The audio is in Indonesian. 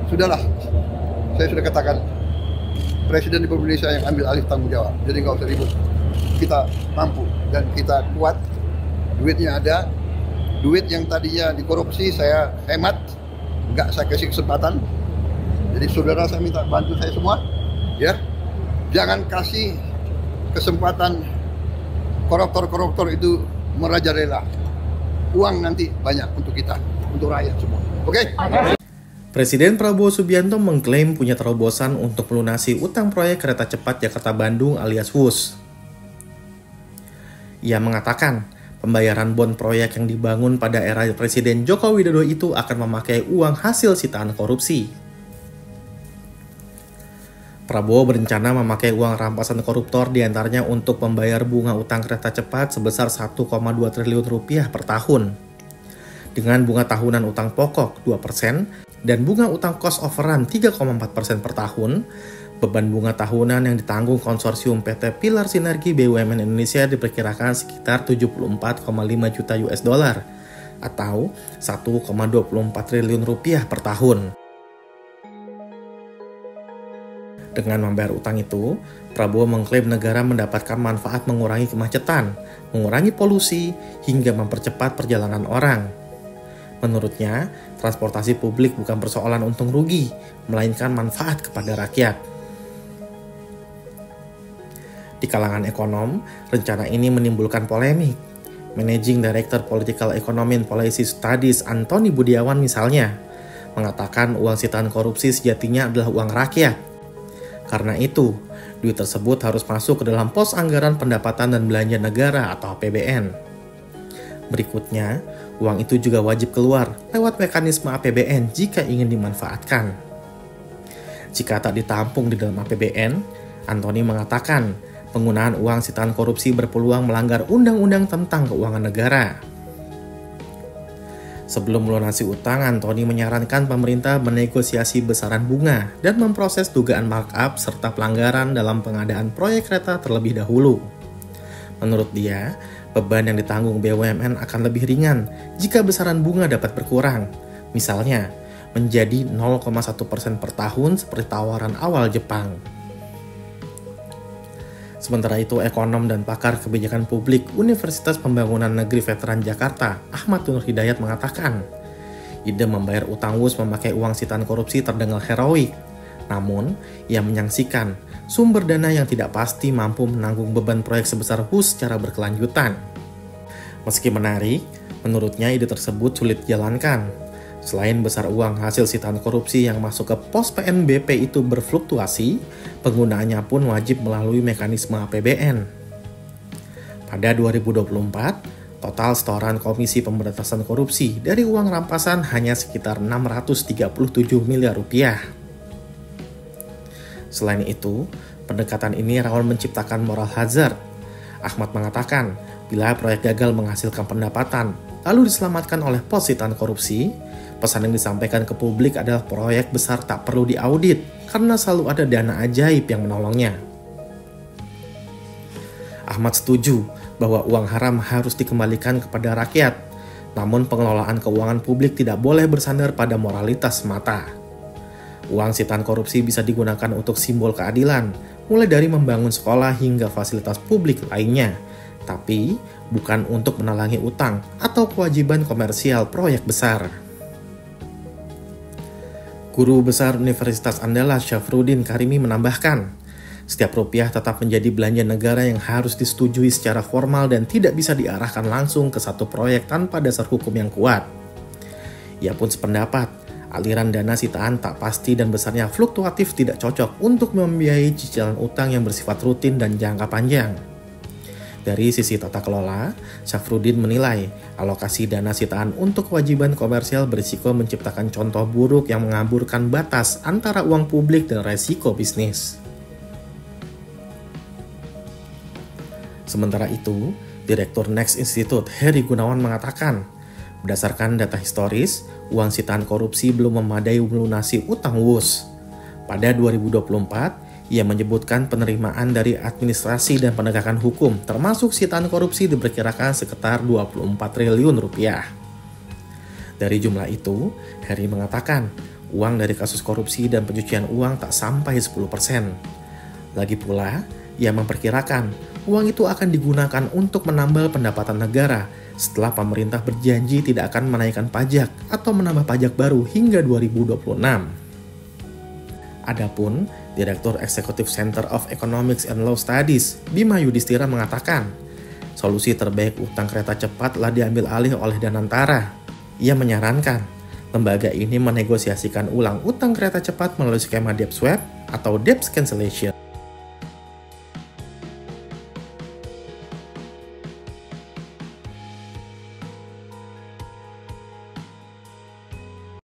sudahlah, saya sudah katakan, Presiden Republik Indonesia yang ambil alih tanggung jawab. Jadi nggak usah ribut. Kita mampu dan kita kuat. Duitnya ada. Duit yang tadinya dikorupsi saya hemat, nggak saya kasih kesempatan. Jadi saudara, saya minta bantu saya semua, ya. Jangan kasih kesempatan koruptor-koruptor itu merajalela. Uang nanti banyak untuk kita, untuk rakyat semua. Oke? Presiden Prabowo Subianto mengklaim punya terobosan untuk melunasi utang proyek kereta cepat Jakarta-Bandung alias WUS. Ia mengatakan, pembayaran bon proyek yang dibangun pada era Presiden Joko Widodo itu akan memakai uang hasil sitaan korupsi. Prabowo berencana memakai uang rampasan koruptor diantaranya untuk membayar bunga utang kereta cepat sebesar 1,2 triliun rupiah per tahun. Dengan bunga tahunan utang pokok 2%, dan bunga utang cost of run 3,4% per tahun, beban bunga tahunan yang ditanggung konsorsium PT Pilar Sinergi BUMN Indonesia diperkirakan sekitar 74,5 juta US dollar atau 1,24 triliun rupiah per tahun. Dengan membayar utang itu, Prabowo mengklaim negara mendapatkan manfaat mengurangi kemacetan, mengurangi polusi, hingga mempercepat perjalanan orang. Menurutnya, transportasi publik bukan persoalan untung rugi, melainkan manfaat kepada rakyat. Di kalangan ekonom, rencana ini menimbulkan polemik. Managing Director Political Economy and Policy Studies Antoni Budiawan misalnya, mengatakan uang sitaan korupsi sejatinya adalah uang rakyat. Karena itu, duit tersebut harus masuk ke dalam pos anggaran pendapatan dan belanja negara atau APBN. Berikutnya, uang itu juga wajib keluar lewat mekanisme APBN jika ingin dimanfaatkan. Jika tak ditampung di dalam APBN, Antoni mengatakan penggunaan uang sitaan korupsi berpeluang melanggar undang-undang tentang keuangan negara. Sebelum melunasi utang, Antoni menyarankan pemerintah menegosiasi besaran bunga dan memproses dugaan markup serta pelanggaran dalam pengadaan proyek kereta terlebih dahulu. Menurut dia, beban yang ditanggung BUMN akan lebih ringan jika besaran bunga dapat berkurang, misalnya menjadi 0,1% per tahun seperti tawaran awal Jepang. Sementara itu, ekonom dan pakar kebijakan publik Universitas Pembangunan Negeri Veteran Jakarta, Ahmad Nur Hidayat mengatakan, ide membayar utang WUS memakai uang sitaan korupsi terdengar heroik. Namun, ia menyaksikan sumber dana yang tidak pasti mampu menanggung beban proyek sebesar WUS secara berkelanjutan. Meski menarik, menurutnya ide tersebut sulit dijalankan. Selain besar uang hasil sitaan korupsi yang masuk ke pos PNBP itu berfluktuasi, penggunaannya pun wajib melalui mekanisme APBN. Pada 2024, total setoran Komisi Pemberantasan Korupsi dari uang rampasan hanya sekitar 637 miliar rupiah. Selain itu, pendekatan ini rawan menciptakan moral hazard. Ahmad mengatakan, bila proyek gagal menghasilkan pendapatan, lalu diselamatkan oleh pos sitaan korupsi, pesan yang disampaikan ke publik adalah proyek besar tak perlu diaudit karena selalu ada dana ajaib yang menolongnya. Ahmad setuju bahwa uang haram harus dikembalikan kepada rakyat, namun pengelolaan keuangan publik tidak boleh bersandar pada moralitas semata. Uang sitaan korupsi bisa digunakan untuk simbol keadilan, mulai dari membangun sekolah hingga fasilitas publik lainnya, tapi bukan untuk menalangi utang atau kewajiban komersial proyek besar. Guru Besar Universitas Andalas Syafruddin Karimi menambahkan, setiap rupiah tetap menjadi belanja negara yang harus disetujui secara formal dan tidak bisa diarahkan langsung ke satu proyek tanpa dasar hukum yang kuat. Ia pun sependapat, aliran dana sitaan tak pasti dan besarnya fluktuatif tidak cocok untuk membiayai cicilan utang yang bersifat rutin dan jangka panjang. Dari sisi tata kelola, Syafruddin menilai alokasi dana sitaan untuk kewajiban komersial berisiko menciptakan contoh buruk yang mengaburkan batas antara uang publik dan resiko bisnis. Sementara itu, Direktur Next Institute Heri Gunawan mengatakan, berdasarkan data historis, uang sitaan korupsi belum memadai melunasi utang WUS. Pada 2024, ia menyebutkan penerimaan dari administrasi dan penegakan hukum, termasuk sitaan korupsi diperkirakan sekitar 24 triliun rupiah. Dari jumlah itu, Heri mengatakan, Uang dari kasus korupsi dan pencucian uang tak sampai 10%. Lagi pula, ia memperkirakan uang itu akan digunakan untuk menambal pendapatan negara setelah pemerintah berjanji tidak akan menaikkan pajak atau menambah pajak baru hingga 2026. Adapun Direktur Eksekutif Center of Economics and Law Studies, Bima Yudhistira mengatakan, solusi terbaik utang kereta cepat telah diambil alih oleh Danantara. Ia menyarankan, lembaga ini menegosiasikan ulang utang kereta cepat melalui skema debt swap atau debt cancellation.